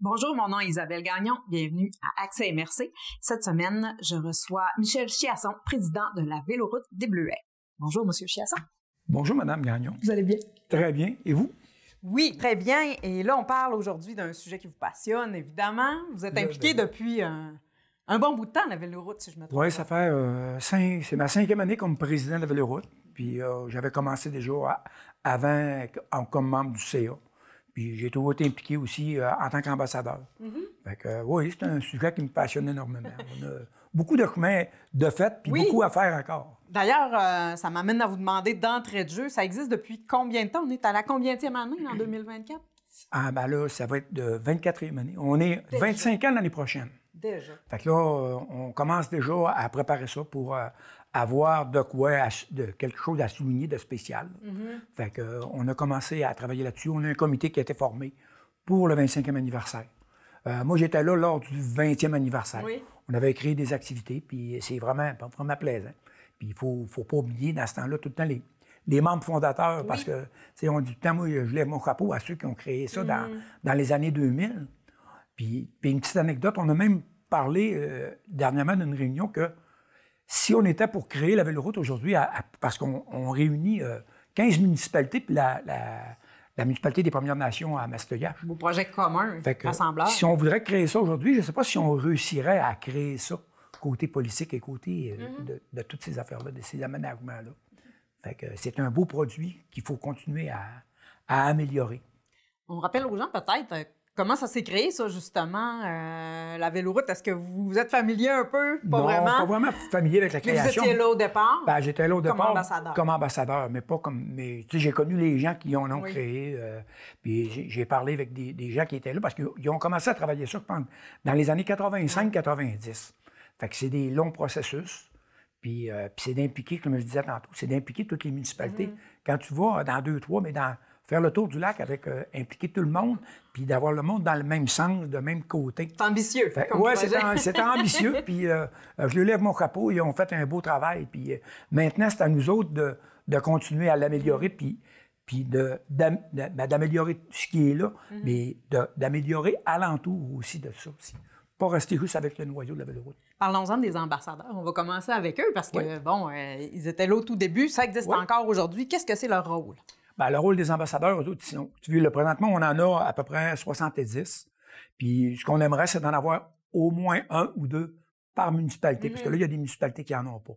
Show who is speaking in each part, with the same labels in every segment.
Speaker 1: Bonjour, mon nom est Isabelle Gagnon. Bienvenue à Accès MRC. Cette semaine, je reçois Michel Chiasson, président de la Véloroute des Bleuets. Bonjour, Monsieur Chiasson.
Speaker 2: Bonjour, Madame Gagnon.
Speaker 1: Vous allez bien?
Speaker 2: Très bien. Et vous?
Speaker 1: Oui, très bien. Et là, on parle aujourd'hui d'un sujet qui vous passionne, évidemment. Vous êtes impliqué depuis un bon bout de temps, la Véloroute, si je me trompe.
Speaker 2: Oui, ça fait c'est ma 5e année comme président de la Véloroute. Puis j'avais commencé déjà avant comme membre du CA. Puis j'ai toujours été impliqué aussi en tant qu'ambassadeur. Fait que oui, c'est un sujet qui me passionne énormément. On a beaucoup de chemin de fait, puis beaucoup à faire encore.
Speaker 1: D'ailleurs, ça m'amène à vous demander d'entrée de jeu, ça existe depuis combien de temps? On est à la combienième année en 2024?
Speaker 2: Ah ben là, ça va être de 24e année. On est 25 ans l'année prochaine.
Speaker 1: Déjà.
Speaker 2: Fait que là, on commence déjà à préparer ça pour avoir de quelque chose à souligner de spécial. Fait que, on a commencé à travailler là-dessus. On a un comité qui a été formé pour le 25e anniversaire. Moi, j'étais là lors du 20e anniversaire. Oui. On avait créé des activités, puis c'est vraiment plaisant. Puis il faut pas oublier, dans ce temps-là, tout le temps, les membres fondateurs, parce que, tu sais, on dit tout le temps, moi, je lève mon chapeau à ceux qui ont créé ça dans les années 2000. Puis une petite anecdote, on a même parlé dernièrement d'une réunion que si on était pour créer la Véloroute aujourd'hui, parce qu'on réunit 15 municipalités, puis la municipalité des Premières Nations à Mastoyache.
Speaker 1: Beau projet commun, rassembleur.
Speaker 2: Si on voudrait créer ça aujourd'hui, je ne sais pas si on réussirait à créer ça côté politique et côté de toutes ces affaires-là, de ces aménagements-là. Fait que c'est un beau produit qu'il faut continuer à améliorer.
Speaker 1: On rappelle aux gens peut-être comment ça s'est créé, ça, justement, la Véloroute. Est-ce que vous êtes familier un peu? Pas
Speaker 2: non,
Speaker 1: vraiment?
Speaker 2: Pas vraiment familier avec la création.
Speaker 1: Vous étiez là au départ?
Speaker 2: Ben, j'étais là au départ
Speaker 1: comme
Speaker 2: ambassadeur, mais pas comme... Mais tu sais, j'ai connu les gens qui l'ont créé, puis j'ai parlé avec des gens qui étaient là, parce qu'ils ont commencé à travailler ça dans les années 85-90. Fait que c'est des longs processus, puis c'est d'impliquer, comme je disais tantôt, c'est d'impliquer toutes les municipalités. Quand tu vas dans 2-3, mais faire le tour du lac avec impliquer tout le monde, puis d'avoir le monde dans le même sens, de même côté.
Speaker 1: C'est ambitieux.
Speaker 2: Oui, c'était ambitieux, puis je lui lève mon chapeau, ils ont fait un beau travail, puis maintenant, c'est à nous autres de continuer à l'améliorer, puis d'améliorer ce qui est là, mais d'améliorer alentour aussi de ça aussi. Pas rester juste avec le noyau de la Véloroute.
Speaker 1: Parlons-en des ambassadeurs. On va commencer avec eux, parce que, ils étaient là au tout début, ça existe encore aujourd'hui. Qu'est-ce que c'est leur rôle?
Speaker 2: Bien, le rôle des ambassadeurs, eux autres, tu vois, présentement, on en a à peu près 70. Puis ce qu'on aimerait, c'est d'en avoir au moins 1 ou 2 par municipalité, parce que là, il y a des municipalités qui n'en ont pas.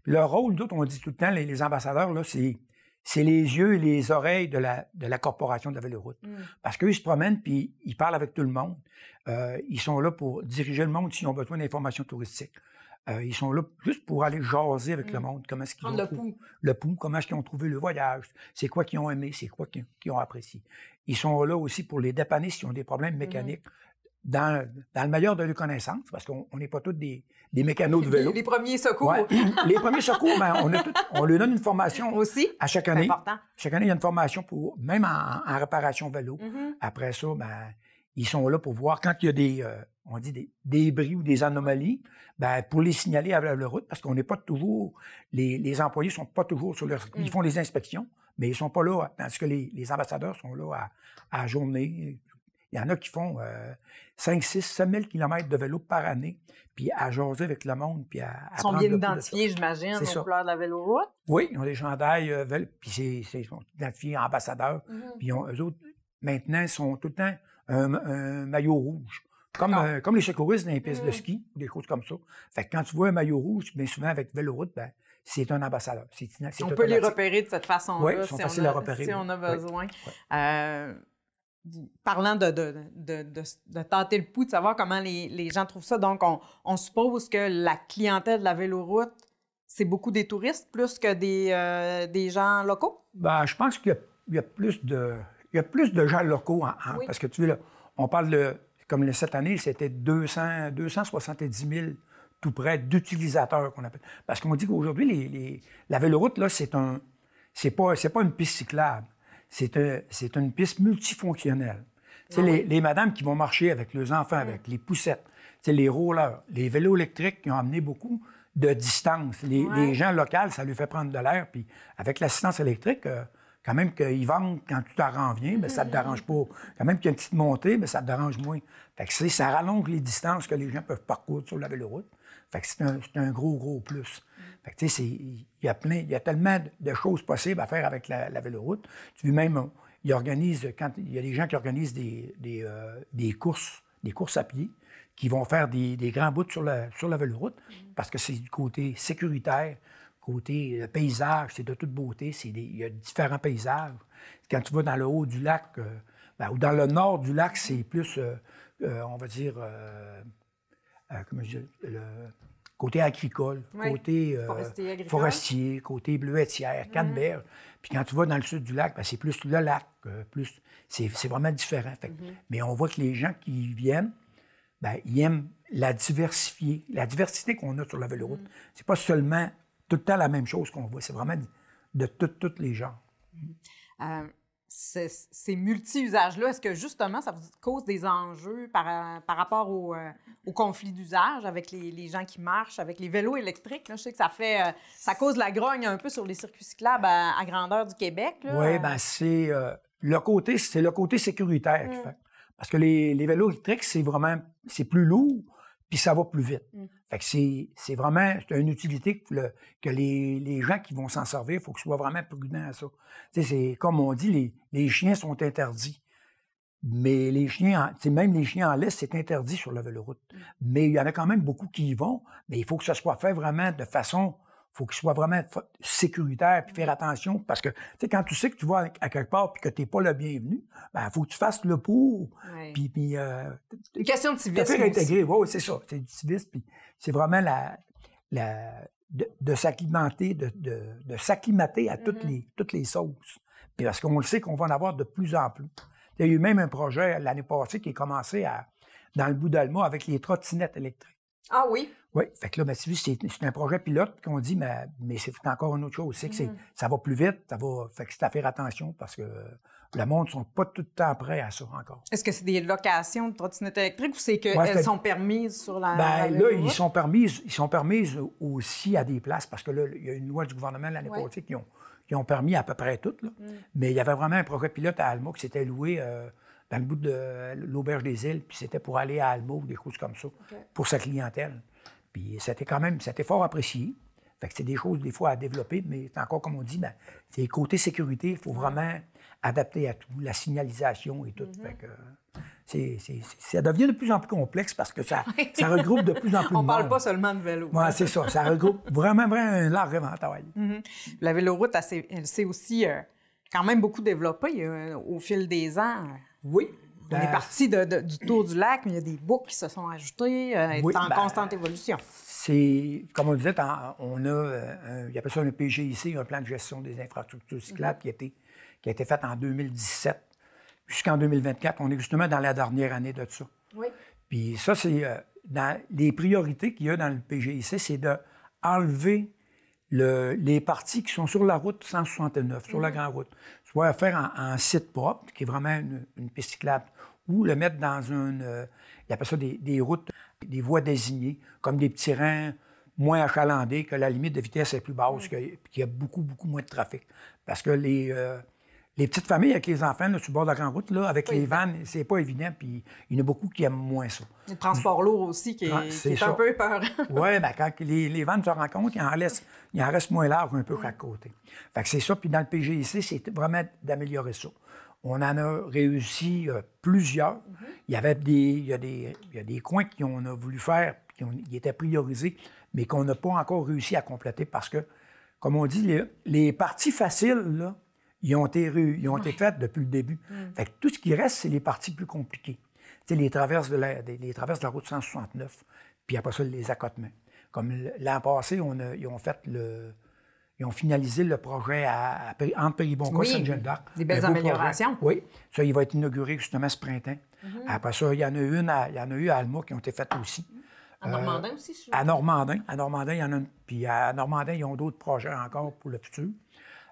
Speaker 2: Puis leur rôle, nous autres, on dit tout le temps, les ambassadeurs, là, c'est les yeux et les oreilles de la corporation de la Véloroute. Parce qu'eux, ils se promènent, puis ils parlent avec tout le monde. Ils sont là pour diriger le monde s'ils ont besoin d'informations touristiques. Ils sont là juste pour aller jaser avec le monde. Comment est-ce qu'ils ont trouvé le pouls, comment est-ce qu'ils ont trouvé le voyage, c'est quoi qu'ils ont aimé, c'est quoi qu'ils ont apprécié. Ils sont là aussi pour les dépanner s'ils ont des problèmes mécaniques. Dans le meilleur de leurs connaissances, parce qu'on n'est pas tous des mécanos de vélo.
Speaker 1: Les premiers secours.
Speaker 2: Ouais. Les premiers secours, ben, on leur donne une formation
Speaker 1: aussi
Speaker 2: à chaque année.
Speaker 1: Important.
Speaker 2: Chaque année, il y a une formation même en réparation vélo. Après ça, ben, ils sont là pour voir quand il y a des débris ou des anomalies, ben, pour les signaler à la Véloroute, parce qu'on n'est pas toujours, les employés sont pas toujours sur leur, ils font les inspections, mais ils sont pas là, tandis que les ambassadeurs sont là à journée. Il y en a qui font 5, 6, 7 000 km de vélo par année, puis à jaser avec le monde, puis à
Speaker 1: ils sont bien identifiés, j'imagine, aux couleurs de la Véloroute.
Speaker 2: Oui, ils ont des chandails, puis ils sont identifiés ambassadeurs. Puis eux autres, maintenant, sont tout le temps un maillot rouge. Comme les secouristes dans les pistes de ski, des choses comme ça. Fait que quand tu vois un maillot rouge, bien souvent avec Véloroute, ben, c'est un ambassadeur.
Speaker 1: On peut les repérer de cette façon-là.
Speaker 2: Oui, ils sont faciles à repérer.
Speaker 1: Si on a besoin. Parlant de tâter le pouls, de savoir comment les gens trouvent ça, donc on suppose que la clientèle de la Véloroute, c'est beaucoup des touristes plus que des gens locaux? Ben,
Speaker 2: je pense qu'il y a plus de gens locaux, parce que tu vois, là, on parle comme cette année, c'était 270 000 tout près d'utilisateurs qu'on appelle. Parce qu'on dit qu'aujourd'hui, la Véloroute, là, c'est pas une piste cyclable. C'est une piste multifonctionnelle. Les madames qui vont marcher avec leurs enfants, avec les poussettes, les rollers, les vélos électriques qui ont amené beaucoup de distance. Les gens locaux, ça lui fait prendre de l'air. Puis avec l'assistance électrique, quand même qu'ils vendent quand tu t'en rends bien, bien, ça ne te dérange pas. Quand même qu'il y a une petite montée, mais ça te dérange moins. Fait que ça rallonge les distances que les gens peuvent parcourir sur la véloroute. Fait que c'est un gros plus. Fait que, tu sais, il y a tellement de choses possibles à faire avec la véloroute. Tu vois, même, il y a des gens qui organisent des courses à pied, qui vont faire des grands bouts sur la véloroute, parce que c'est du côté sécuritaire, côté paysage, c'est de toute beauté, il y a différents paysages. Quand tu vas dans le haut du lac, ou dans le nord du lac, c'est plus, on va dire, comment je dis, côté agricole, côté forestier, côté bleuetière, Canneberge. Puis quand tu vas dans le sud du lac, bien, c'est plus le lac, c'est vraiment différent. Fait, mais on voit que les gens qui viennent, bien, ils aiment la diversité qu'on a sur la véloroute. C'est pas seulement tout le temps la même chose qu'on voit, c'est vraiment de tous les genres.
Speaker 1: Ces multi-usages-là, est-ce que justement, ça vous cause des enjeux par rapport au conflit d'usage avec les gens qui marchent, avec les vélos électriques? Là, je sais que ça cause la grogne un peu sur les circuits cyclables à grandeur du Québec.
Speaker 2: Oui, bien, c'est le côté sécuritaire qui fait. Parce que les vélos électriques, c'est plus lourd, puis ça va plus vite. Fait que c'est vraiment une utilité que les gens qui vont s'en servir, il faut qu'ils soient vraiment prudents à ça. Tu sais, c'est comme on dit, les chiens sont interdits. Mais les chiens, même les chiens en laisse, c'est interdit sur la véloroute. Mais il y en a quand même beaucoup qui y vont, mais il faut que ça soit fait vraiment de façon... Il faut qu'il soit vraiment sécuritaire, puis faire attention, parce que, tu sais, quand tu sais que tu vas à quelque part puis que tu n'es pas le bienvenu, bien, il faut que tu fasses le pour. Puis
Speaker 1: une question de civisme.
Speaker 2: Intégrer, oui, c'est ça. C'est du civisme, puis c'est vraiment de s'acclimater, de s'acclimater à toutes les sauces. Puis parce qu'on le sait qu'on va en avoir de plus en plus. Il y a eu même un projet l'année passée qui est commencé dans le bout d'Alma avec les trottinettes électriques.
Speaker 1: Ah oui?
Speaker 2: Oui, fait que là, ben, c'est un projet pilote qu'on dit, mais c'est encore une autre chose, c'est que ça va plus vite, fait que c'est à faire attention parce que le monde ne sont pas tout le temps prêts à ça encore.
Speaker 1: Est-ce que c'est des locations de trottinettes électriques ou c'est qu'elles sont permises sur la
Speaker 2: là, ils sont permises aussi à des places parce que là, il y a une loi du gouvernement l'année passée qui ont permis à peu près toutes, là. Mais il y avait vraiment un projet pilote à Alma qui s'était loué dans le bout de l'Auberge des Îles, puis c'était pour aller à Alma ou des choses comme ça, pour sa clientèle. Puis c'était fort apprécié. Fait que c'est des choses, des fois, à développer, mais c'est encore, comme on dit, ben, c'est côté sécurité, il faut vraiment adapter à tout, la signalisation et tout. Fait que ça devient de plus en plus complexe parce que ça regroupe de plus en plus de monde.
Speaker 1: On parle pas seulement de vélo.
Speaker 2: Oui, c'est ça. Ça regroupe vraiment un large éventail.
Speaker 1: La véloroute, elle s'est aussi quand même beaucoup développée au fil des ans.
Speaker 2: Oui.
Speaker 1: On est parti du tour du lac, mais il y a des boucles qui se sont ajoutées, est en constante évolution.
Speaker 2: C'est, comme on disait, on a, il appelle ça un PGIC, un plan de gestion des infrastructures cyclables qui a été fait en 2017 jusqu'en 2024. On est justement dans la dernière année de ça.
Speaker 1: Oui.
Speaker 2: Puis ça, c'est dans les priorités qu'il y a dans le PGIC, c'est d'enlever les parties qui sont sur la route 169, sur la grande route, soit faire en site propre, qui est vraiment une piste cyclable, ou le mettre dans il appelle ça des routes, des voies désignées, comme des petits rangs moins achalandés, que la limite de vitesse est plus basse, qu'il y a beaucoup moins de trafic. Parce que les petites familles avec les enfants là, sur le bord de la grande route, là, avec les vannes, c'est pas évident, puis il y en a beaucoup qui aiment moins ça.
Speaker 1: Le transport lourd aussi, qui est un peu épeurant.
Speaker 2: Oui, bien, quand les vannes se rencontrent, il en reste moins large un peu chaque côté. Fait que c'est ça, puis dans le PGIC, c'est vraiment d'améliorer ça. On en a réussi plusieurs. Il y a des coins qu'on a voulu faire, qui étaient priorisés, mais qu'on n'a pas encore réussi à compléter parce que, comme on dit, les parties faciles, là, ils ont été faites depuis le début. Fait que tout ce qui reste, c'est les parties plus compliquées. Tu sais, les traverses de la route 169, puis après ça, les accotements. Comme l'an passé, ils ont finalisé le projet entre Péribonka et Saint-Jean d'Arc.
Speaker 1: Des belles améliorations.
Speaker 2: Oui. Ça, il va être inauguré justement ce printemps. Après ça, il y en a eu à Alma qui ont été faites aussi.
Speaker 1: À Normandin aussi, je
Speaker 2: À Normandin, il y en a une. Puis à Normandin, ils ont d'autres projets encore pour le futur.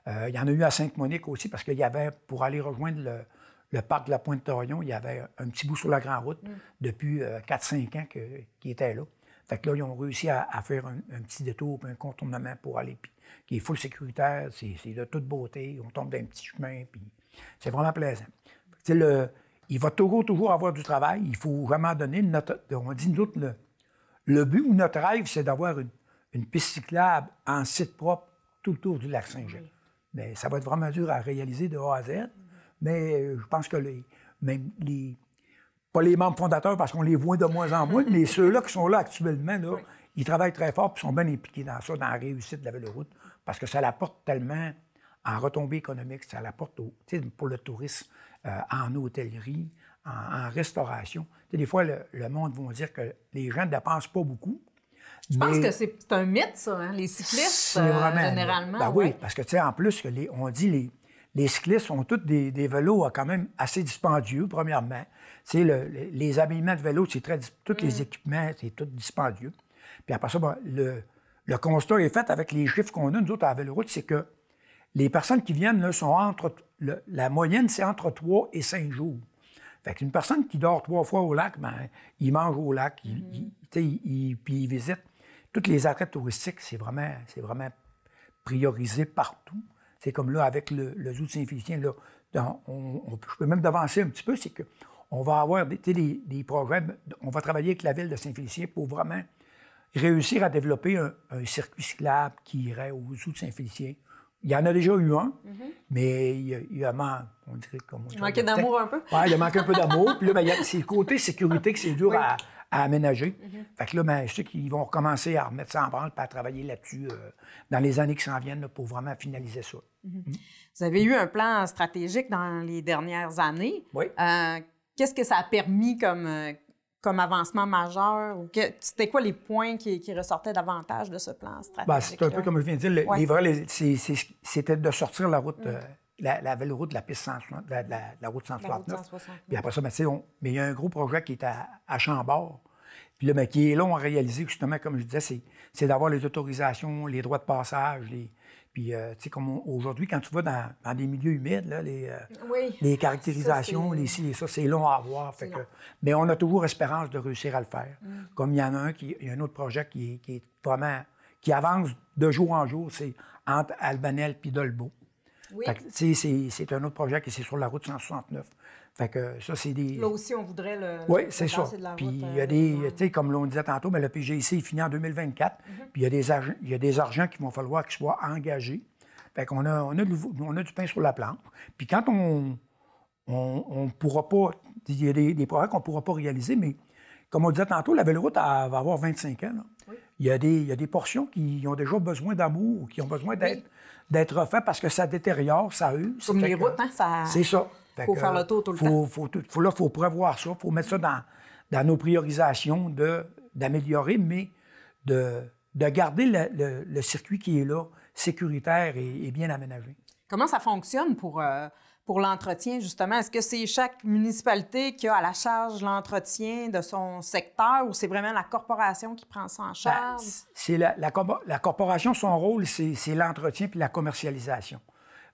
Speaker 2: Il y en a eu à Sainte-Monique aussi, parce qu'il y avait, pour aller rejoindre le parc de la Pointe-Taillon, il y avait un petit bout sur la grande route depuis 4-5 ans qui était là. Fait que là, ils ont réussi à faire un petit détour, puis un contournement pour aller, puis qui est full sécuritaire, c'est de toute beauté, on tombe dans un petit chemin, puis c'est vraiment plaisant. Il va toujours avoir du travail, il faut vraiment donner on dit, nous autres, le but ou notre rêve, c'est d'avoir une piste cyclable en site propre tout autour du lac Saint-Jean. Oui. Mais ça va être vraiment dur à réaliser de A à Z, mais je pense que pas les membres fondateurs, parce qu'on les voit de moins en moins, mais ceux-là qui sont là actuellement, là, oui. Ils travaillent très fort et sont bien impliqués dans ça, dans la réussite de la véloroute, parce que ça l'apporte tellement en retombées économiques, ça l'apporte pour le tourisme, en hôtellerie, en restauration. Des fois, le monde va dire que les gens ne dépensent pas beaucoup.
Speaker 1: Je pense que c'est un mythe, ça, hein? Les cyclistes, généralement.
Speaker 2: Ben oui, parce que, en plus, on dit les cyclistes ont tous des vélos quand même assez dispendieux, premièrement. Les habillements de vélo, c'est tous les équipements, c'est tout dispendieux. Puis après ça, le constat est fait avec les chiffres qu'on a, nous autres, à la Véloroute, c'est que les personnes qui viennent là, sont la moyenne, c'est entre 3 et 5 jours. Fait qu'une personne qui dort 3 fois au lac, il mange au lac, puis il visite. Toutes les arrêts touristiques, c'est vraiment priorisé partout. C'est comme là, avec le zoo de Saint-Félicien, là, je peux même devancer un petit peu, c'est qu'on va avoir des projets, on va travailler avec la ville de Saint-Félicien pour vraiment réussir à développer un circuit cyclable qui irait au zoo de Saint-Félicien. Il y en a déjà eu un, mais il y a on dirait comme...
Speaker 1: Il manquait d'amour un peu?
Speaker 2: Oui, il a manqué un peu d'amour. Puis là, il y a ces côtés sécurité que c'est dur à aménager. Fait que là, je sais qu'ils vont recommencer à remettre ça en branle et à travailler là-dessus dans les années qui s'en viennent là, pour vraiment finaliser ça.
Speaker 1: Vous avez eu un plan stratégique dans les dernières années.
Speaker 2: Oui.
Speaker 1: Qu'est-ce que ça a permis comme avancement majeur? C'était quoi les points qui ressortaient davantage de ce plan stratégique?
Speaker 2: C'est un peu comme je viens de dire. C'était de sortir la route, la véloroute de la piste 160, la route 169. Puis après ça, mais il y a un gros projet qui est à Chambord. Puis là, qui est long à réaliser, justement, comme je disais, c'est d'avoir les autorisations, les droits de passage, puis, tu sais, comme aujourd'hui, quand tu vas dans des milieux humides, là, les caractérisations, ça, c'est long à avoir. Mais on a toujours espérance de réussir à le faire. Comme il y en a il y a un autre projet qui est vraiment, qui avance de jour en jour, c'est entre Albanel puis Dolbeau. Oui. C'est un autre projet qui est sur la route 169. Fait que ça, c'est des...
Speaker 1: Là aussi, on voudrait
Speaker 2: oui, c'est ça. Puis il y a des... Tu sais, comme l'on disait tantôt, le PGIC est fini en 2024. Puis il y a des argents qu'il va falloir qu'ils soient engagés. Fait qu'on on a du pain sur la planche. Puis quand on pourra pas... Il y a des projets qu'on ne pourra pas réaliser, mais comme on disait tantôt, la Véloroute va avoir 25 ans. Là. Oui. Il y a des portions qui ont déjà besoin d'amour, qui ont besoin d'être refaites parce que ça détériore, ça use.
Speaker 1: Comme les routes, ça...
Speaker 2: C'est ça.
Speaker 1: Il faut faire le tour tout le temps.
Speaker 2: Il faut prévoir ça, il faut mettre ça dans nos priorisations d'améliorer, mais de garder le circuit qui est là, sécuritaire et bien aménagé.
Speaker 1: Comment ça fonctionne pour l'entretien, justement? Est-ce que c'est chaque municipalité qui a à la charge l'entretien de son secteur ou c'est vraiment la corporation qui prend ça en charge?
Speaker 2: C'est la corporation, son rôle, c'est l'entretien puis la commercialisation.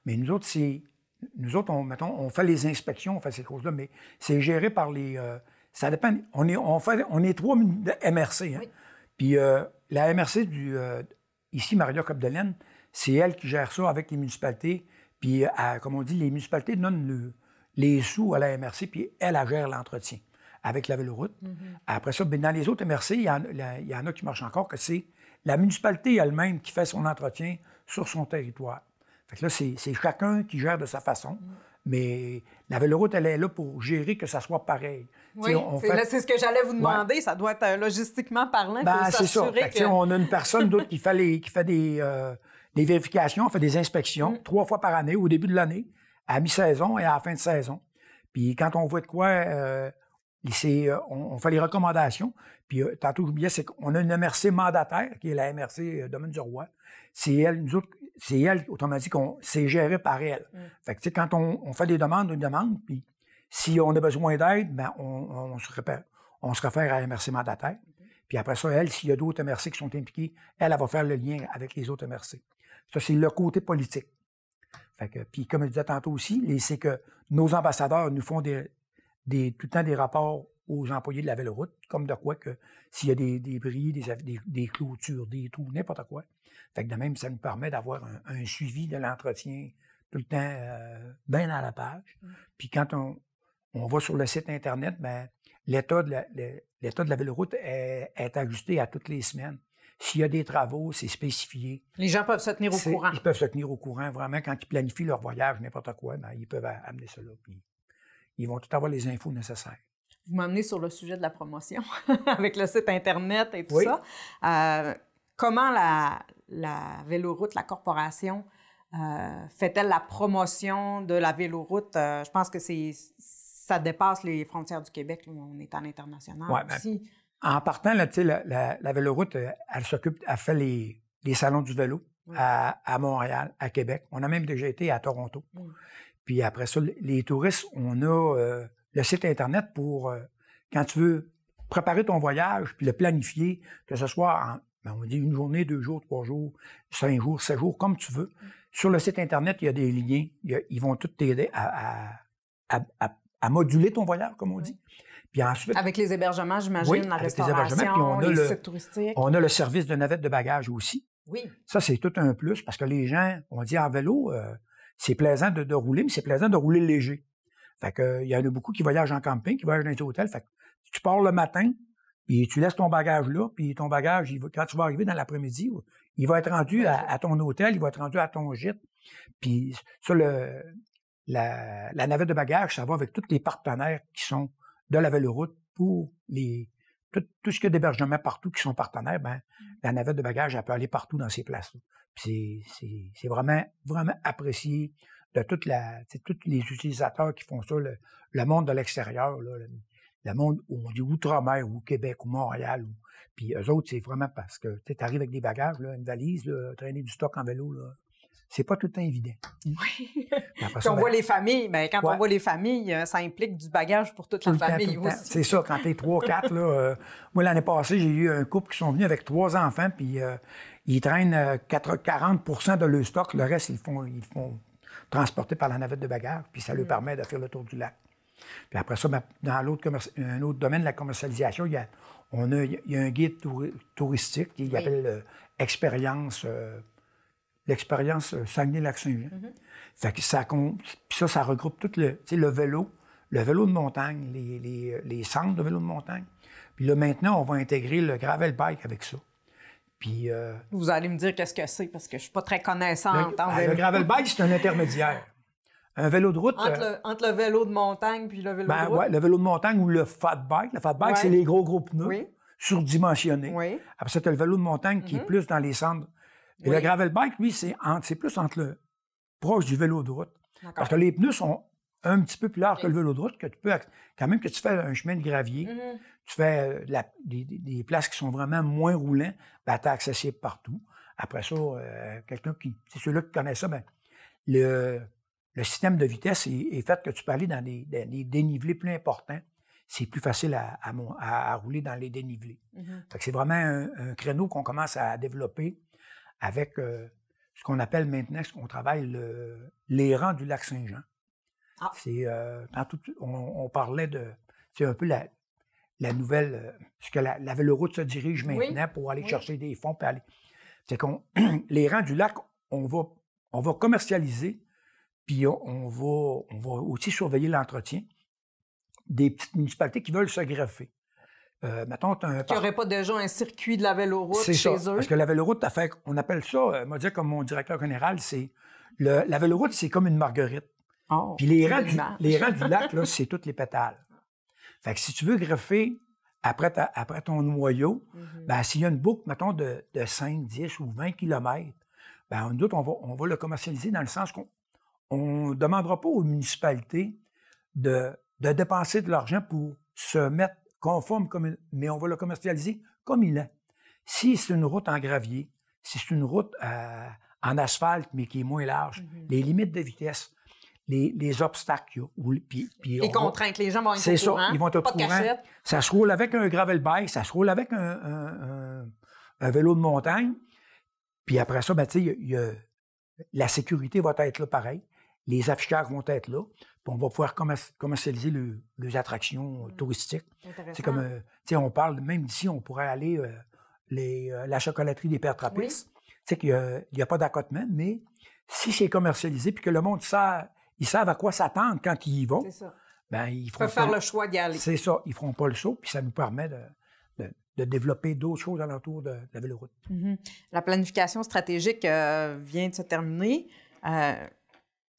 Speaker 2: Mais nous autres, on fait les inspections, on fait ces choses-là, mais c'est géré par les... ça dépend. On est 3 MRC. Hein? Oui. Puis la MRC ici, Maria Cobdelaine, c'est elle qui gère ça avec les municipalités. Puis, comme on dit, les municipalités donnent les sous à la MRC, puis elle gère l'entretien avec la véloroute. Après ça, dans les autres MRC, il y en a qui marchent encore, que c'est la municipalité elle-même qui fait son entretien sur son territoire. Fait que là, c'est chacun qui gère de sa façon, mais la véloroute, elle est là pour gérer que ça soit pareil.
Speaker 1: Oui, c'est ce que j'allais vous demander. Ça doit être logistiquement parlant.
Speaker 2: C'est ça. On a une personne d'autre qui fait des vérifications, on fait des inspections 3 fois par année, au début de l'année, à mi-saison et à la fin de saison. Puis quand on voit de quoi, on fait les recommandations. Puis tantôt, j'oubliais, c'est qu'on a une MRC mandataire, qui est la MRC Domaine du Roi. C'est elle, nous autres, c'est elle, autrement dit, c'est géré par elle. Fait que, tu sais, quand on fait des demandes, puis si on a besoin d'aide, on se réfère à la MRC mandataire. Puis après ça, elle, s'il y a d'autres MRC qui sont impliqués, elle va faire le lien avec les autres MRC. Ça, c'est le côté politique. Fait que, puis comme je disais tantôt aussi, c'est que nos ambassadeurs nous font tout le temps des rapports aux employés de la Véloroute, comme de quoi que s'il y a des débris, des clôtures, des trous, n'importe quoi. Fait que de même, ça nous permet d'avoir un suivi de l'entretien tout le temps bien à la page. Puis quand on va sur le site Internet, ben l'état de la Véloroute est ajusté à toutes les semaines. S'il y a des travaux, c'est spécifié.
Speaker 1: Les gens peuvent se tenir au courant.
Speaker 2: Ils peuvent se tenir au courant, vraiment. Quand ils planifient leur voyage, n'importe quoi, ben, ils peuvent amener ça là. Puis ils vont tout avoir les infos nécessaires.
Speaker 1: Vous m'amenez sur le sujet de la promotion, avec le site Internet et tout
Speaker 2: oui.
Speaker 1: Ça. Comment la Véloroute, la corporation, fait-elle la promotion de la Véloroute? Je pense que ça dépasse les frontières du Québec. Là, on est à l'international aussi.
Speaker 2: Ben, en partant, là, la Véloroute, elle fait les salons du vélo à Montréal, à Québec. On a même déjà été à Toronto. Puis après ça, les touristes, on a le site Internet pour, quand tu veux préparer ton voyage, puis le planifier, que ce soit on dit 1 journée, 2 jours, 3 jours, 5 jours, 7 jours, comme tu veux. Sur le site Internet, il y a des liens. Ils vont tous t'aider à moduler ton voyage, comme on dit. Puis ensuite,
Speaker 1: avec les hébergements, j'imagine, la restauration, les sites touristiques.
Speaker 2: On a le service de navette de bagages aussi.
Speaker 1: Oui.
Speaker 2: Ça, c'est tout un plus, parce que les gens, on dit en vélo, c'est plaisant de rouler, mais c'est plaisant de rouler léger. Fait que il y en a beaucoup qui voyagent en camping, qui voyagent dans les hôtels. Fait que tu pars le matin, puis tu laisses ton bagage là, puis ton bagage, quand tu vas arriver dans l'après-midi, il va être rendu à ton hôtel, il va être rendu à ton gîte. Puis ça, la navette de bagages, ça va avec tous les partenaires qui sont de la Véloroute pour tout ce qu'il y a d'hébergement partout qui sont partenaires, ben la navette de bagages, elle peut aller partout dans ces places-là. Puis c'est vraiment, vraiment apprécié de tous les utilisateurs qui font ça, le monde de l'extérieur, là, le monde où on dit Outre-mer, ou Québec, ou Montréal. Puis eux autres, c'est vraiment parce que tu arrives avec des bagages, là, une valise, là, traîner du stock en vélo, là. C'est pas tout le temps évident.
Speaker 1: Oui. Quand on voit les familles, on voit les familles, ça implique du bagage pour toute la famille aussi.
Speaker 2: C'est ça, quand t'es 3, 4, là. Moi, l'année passée, j'ai eu un couple qui sont venus avec 3 enfants, puis ils traînent 40% de leur stock. Le reste, ils font transporter par la navette de bagages, puis ça leur permet de faire le tour du lac. Puis après ça, dans un autre domaine de la commercialisation, il y a un guide touristique qui appelle l'expérience Saguenay-Lac-Saint-Jean. Fait que ça regroupe tout le vélo de montagne, les centres de vélo de montagne. Puis là, maintenant, on va intégrer le gravel bike avec ça. Puis,
Speaker 1: vous allez me dire qu'est-ce que c'est, parce que je suis pas très connaissante en vélo.
Speaker 2: Le gravel bike, c'est un intermédiaire. Un vélo de route...
Speaker 1: Entre le vélo de montagne puis le vélo de route?
Speaker 2: Oui, le vélo de montagne ou le fat bike. Le fat bike, c'est les gros pneus surdimensionnés. Oui. Après ça, tu as le vélo de montagne qui est plus dans les centres. Et le gravel bike, lui, c'est plus proche du vélo de route. Parce que les pneus sont un petit peu plus larges que le vélo de route, que tu peux, quand même que tu fais un chemin de gravier, tu fais des places qui sont vraiment moins roulants, ben, tu es accessible partout. Après ça, c'est ceux-là qui connaissent ça, ben, le système de vitesse est fait que tu peux aller dans des dénivelés plus importants. C'est plus facile à rouler dans les dénivelés. Fait que c'est vraiment un créneau qu'on commence à développer avec ce qu'on appelle maintenant, ce qu'on travaille, les rangs du lac Saint-Jean. Ah. Tantôt, on parlait c'est un peu la nouvelle, ce que la Véloroute se dirige maintenant pour aller chercher des fonds. C'est les rangs du lac, on va commercialiser, puis on va aussi surveiller l'entretien des petites municipalités qui veulent se greffer. Mettons, qu'il
Speaker 1: n'y aurait pas déjà un circuit de la Véloroute chez eux?
Speaker 2: Parce que la Véloroute, on appelle ça, moi dire comme mon directeur général, c'est la Véloroute, c'est comme une marguerite.
Speaker 1: Oh,
Speaker 2: puis les rangs du lac, là, c'est toutes les pétales. Fait que si tu veux greffer après ton noyau, ben, s'il y a une boucle, mettons, de 5, 10 ou 20 km, ben, nous autres, on va le commercialiser dans le sens qu'on ne demandera pas aux municipalités de dépenser de l'argent pour se mettre conforme, mais on va le commercialiser comme il est. Si c'est une route en gravier, si c'est une route en asphalte, mais qui est moins large, les limites de vitesse, les obstacles,
Speaker 1: les contraintes, les gens vont être
Speaker 2: au courant.
Speaker 1: Ça,
Speaker 2: ils vont être au courant. Ça se roule avec un gravel bike, ça se roule avec un vélo de montagne. Puis après ça, ben, la sécurité va être là pareil. les affichages vont être là. Puis on va pouvoir commercialiser les attractions touristiques. C'est comme, tu sais, on parle, même d'ici, on pourrait aller la chocolaterie des Pères Trappistes. Tu sais qu'il n'y a pas d'accotement, mais si c'est commercialisé puis que le monde ils savent à quoi s'attendre quand ils y vont, ben, ils
Speaker 1: peuvent faire le choix d'y aller.
Speaker 2: C'est ça. Ils ne feront pas le saut, puis ça nous permet de développer d'autres choses alentour de la véloroute.
Speaker 1: La planification stratégique vient de se terminer.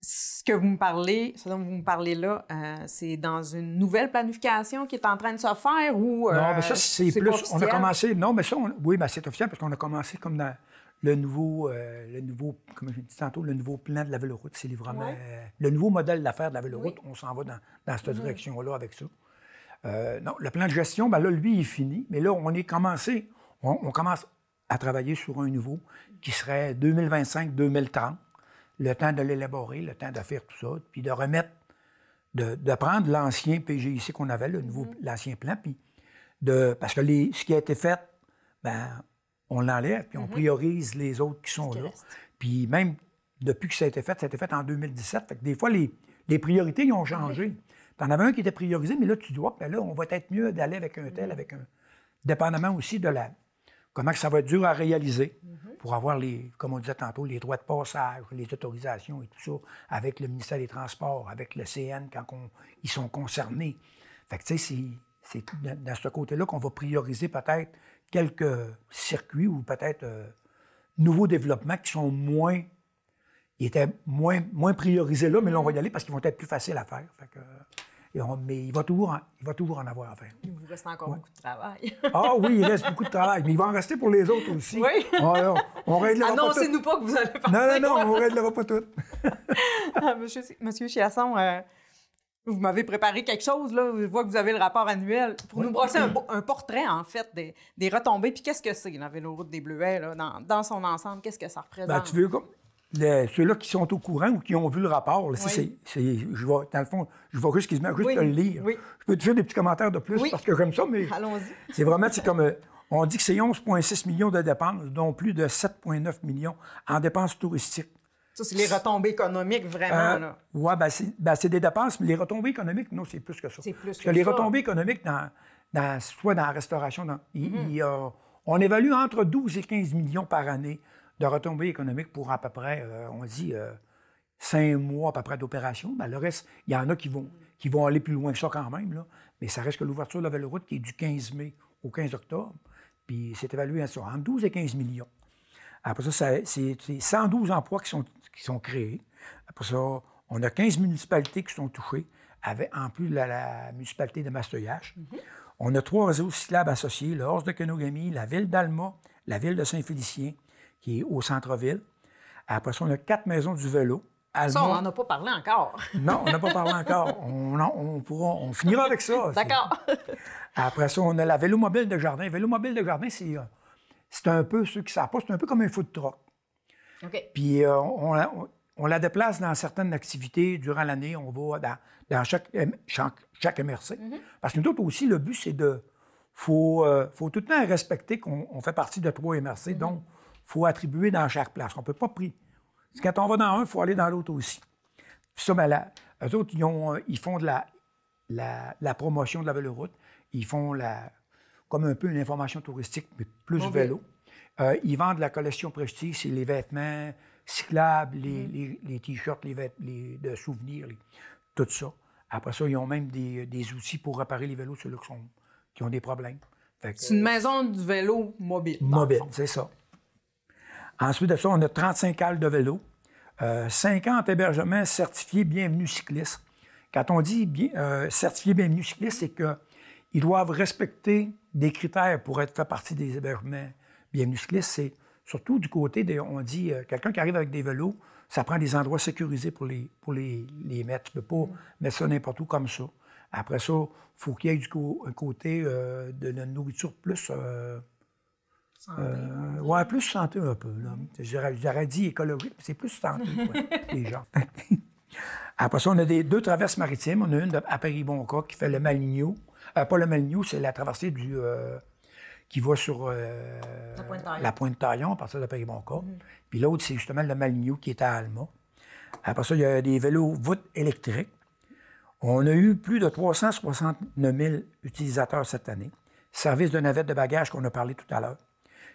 Speaker 1: Ce dont vous me parlez là, c'est dans une nouvelle planification qui est en train de se faire ou
Speaker 2: non, mais ça, c'est plus. On a commencé. Non, mais ça, oui, ben, c'est officiel parce qu'on a commencé comme dans le nouveau, comme je dis tantôt, le nouveau plan de la véloroute. C'est vraiment le nouveau modèle d'affaires de la véloroute. On s'en va dans cette direction-là avec ça. Non, le plan de gestion, ben là, lui, il est fini. Mais là, on commence à travailler sur un nouveau qui serait 2025-2030. Le temps de l'élaborer, le temps de faire tout ça, puis de remettre, de prendre l'ancien PGIC qu'on avait, l'ancien plan, puis parce que ce qui a été fait, ben, on l'enlève, puis on priorise les autres qui sont là. Puis même depuis que ça a été fait en 2017. Fait que des fois, les priorités, ils ont changé. Tu en avais un qui était priorisé, mais là, tu dois, ben là, on va être mieux d'aller avec un tel, avec un. Dépendamment aussi de comment que ça va être dur à réaliser pour avoir, comme on disait tantôt, les droits de passage, les autorisations et tout ça, avec le ministère des Transports, avec le CN quand ils sont concernés. Fait que, tu sais, c'est dans ce côté-là qu'on va prioriser peut-être quelques circuits ou peut-être nouveaux développements qui sont ils étaient moins priorisés là, mais là, on va y aller parce qu'ils vont être plus faciles à faire. Fait que, mais il va toujours en avoir à faire.
Speaker 1: Il vous reste encore beaucoup de travail.
Speaker 2: Ah oui, il reste beaucoup de travail, mais il va en rester pour les autres aussi.
Speaker 1: Oui.
Speaker 2: On réglera pas tout.
Speaker 1: Annoncez-nous pas que vous allez partir.
Speaker 2: Non, on réglera pas tout.
Speaker 1: Monsieur Chiasson, vous m'avez préparé quelque chose, là. Je vois que vous avez le rapport annuel. Pour nous brosser un portrait, en fait, des retombées. Puis qu'est-ce que c'est, la Véloroute des Bleuets, là, dans son ensemble? Qu'est-ce que ça représente?
Speaker 2: Ben, tu veux, ceux-là qui sont au courant ou qui ont vu le rapport, là, dans le fond, je vais juste te le lire.
Speaker 1: Oui.
Speaker 2: Je peux te faire des petits commentaires de plus parce que comme ça, mais
Speaker 1: allons-y.
Speaker 2: C'est vraiment, c'est comme, on dit que c'est 11,6 millions de dépenses, dont plus de 7,9 millions en dépenses touristiques.
Speaker 1: Ça, c'est les retombées économiques, vraiment, là.
Speaker 2: Oui, c'est des dépenses, mais les retombées économiques, non, c'est plus que ça.
Speaker 1: C'est plus
Speaker 2: parce que les retombées économiques, soit dans la restauration, on évalue entre 12 et 15 millions par année de retombées économiques pour à peu près, on dit, 5 mois à peu près d'opération. Ben, le reste, il y en a qui vont aller plus loin que ça quand même, là. Mais ça reste que l'ouverture de la Véloroute qui est du 15 mai au 15 octobre. Puis c'est évalué à ça, entre 12 et 15 millions. Après ça, c'est 112 emplois qui sont créés. Après ça, on a 15 municipalités qui sont touchées, en plus de la municipalité de Mastoyache. On a 3 réseaux cyclables associés, le Horse de Kenogami, la ville d'Alma, la ville de Saint-Félicien, qui est au centre-ville. Après ça, on a 4 maisons du vélo. Alma.
Speaker 1: Ça, on n'en a pas parlé encore.
Speaker 2: Non, on n'a pas parlé encore. On finira avec ça.
Speaker 1: D'accord.
Speaker 2: Après ça, on a la vélomobile de jardin. Vélomobile de jardin, c'est un peu, ceux qui ne savent pas, c'est un peu comme un food truck.
Speaker 1: OK.
Speaker 2: Puis on la déplace dans certaines activités durant l'année. On va dans chaque MRC. Parce que nous autres aussi, le but, c'est faut tout le temps respecter qu'on fait partie de 3 MRC. Donc, il faut attribuer dans chaque place. On ne peut pas prier. Quand on va dans un, il faut aller dans l'autre aussi. Puis ça, eux autres, ils font de la promotion de la véloroute. Ils font comme un peu une information touristique, mais plus vélo. Ils vendent la collection prestige, c'est les vêtements cyclables, les T-shirts, de souvenirs, tout ça. Après ça, ils ont même des outils pour réparer les vélos, ceux-là qui ont des problèmes.
Speaker 1: C'est une maison du vélo mobile.
Speaker 2: Mobile, c'est ça. Ensuite de ça, on a 35 halles de vélo, 50 hébergements certifiés Bienvenue cycliste. Quand on dit certifié Bienvenue cycliste, c'est qu'ils doivent respecter des critères pour faire partie des hébergements Bienvenue cycliste. C'est surtout du côté on dit, quelqu'un qui arrive avec des vélos, ça prend des endroits sécurisés pour les mettre. Tu ne peux pas mettre ça n'importe où comme ça. Après ça, il faut qu'il y ait un côté de la nourriture plus... plus santé un peu. J'aurais dit écologique, mais c'est plus santé, les gens. Après ça, on a 2 traverses maritimes. On a une à Péribonca qui fait le Maligno. Pas le Maligno, c'est la traversée qui va sur la Pointe-Taillon à partir de Péribonca. Puis l'autre, c'est justement le Maligno qui est à Alma. Après ça, il y a des vélos voûtes électriques. On a eu plus de 369 000 utilisateurs cette année. Service de navette de bagages qu'on a parlé tout à l'heure.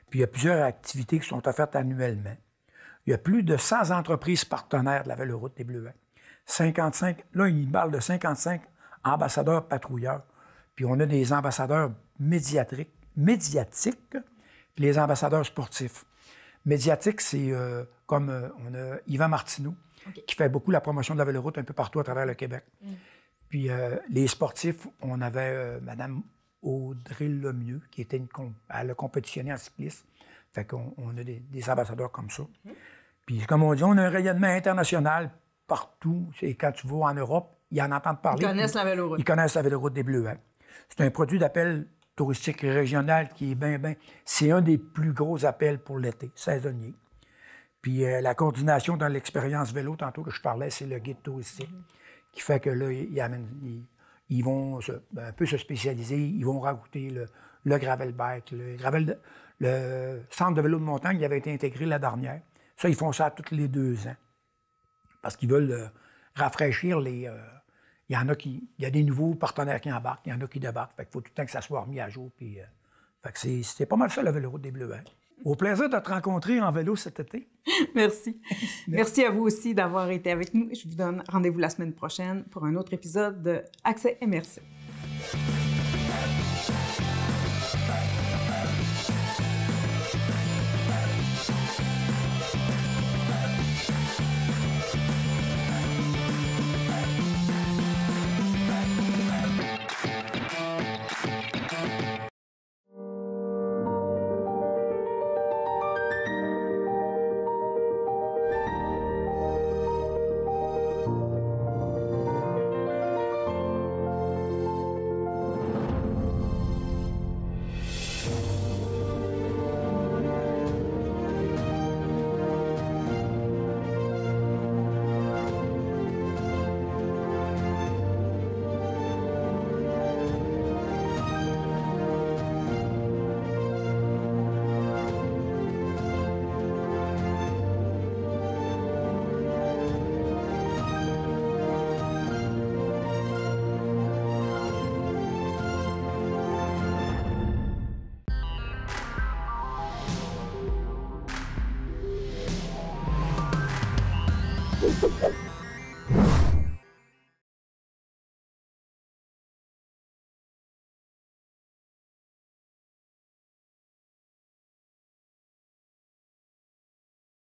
Speaker 2: Puis il y a plusieurs activités qui sont offertes annuellement. Il y a plus de 100 entreprises partenaires de la Véloroute des Bleuets. 55, là, il parle de 55 ambassadeurs patrouilleurs. Puis on a des ambassadeurs médiatiques, puis les ambassadeurs sportifs. Médiatiques, c'est comme on a Yvan Martineau, qui fait beaucoup la promotion de la Véloroute un peu partout à travers le Québec. Puis les sportifs, on avait Mme Audrey Lemieux, qui était elle a compétitionné en cyclisme. Fait qu'on a des ambassadeurs comme ça. Puis comme on dit, on a un rayonnement international partout. Et quand tu vas en Europe, ils en entendent parler.
Speaker 1: Ils connaissent la Véloroute.
Speaker 2: Ils connaissent la Véloroute des Bleuets. C'est un produit d'appel touristique régional qui est bien. C'est un des plus gros appels pour l'été, saisonnier. Puis la coordination dans l'expérience vélo, tantôt que je parlais, c'est le guide touristique qui fait que là, ils vont un peu se spécialiser, ils vont rajouter le gravel bike, le centre de vélo de montagne qui avait été intégré la dernière. Ça, ils font ça tous les 2 ans parce qu'ils veulent rafraîchir les... il y a des nouveaux partenaires qui embarquent, il y en a qui débarquent. Fait qu'il faut tout le temps que ça soit remis à jour. Puis, fait que c'était pas mal ça, la Véloroute des Bleuets. Au plaisir de te rencontrer en vélo cet été.
Speaker 1: Merci. Merci à vous aussi d'avoir été avec nous. Je vous donne rendez-vous la semaine prochaine pour un autre épisode de Accès immersif.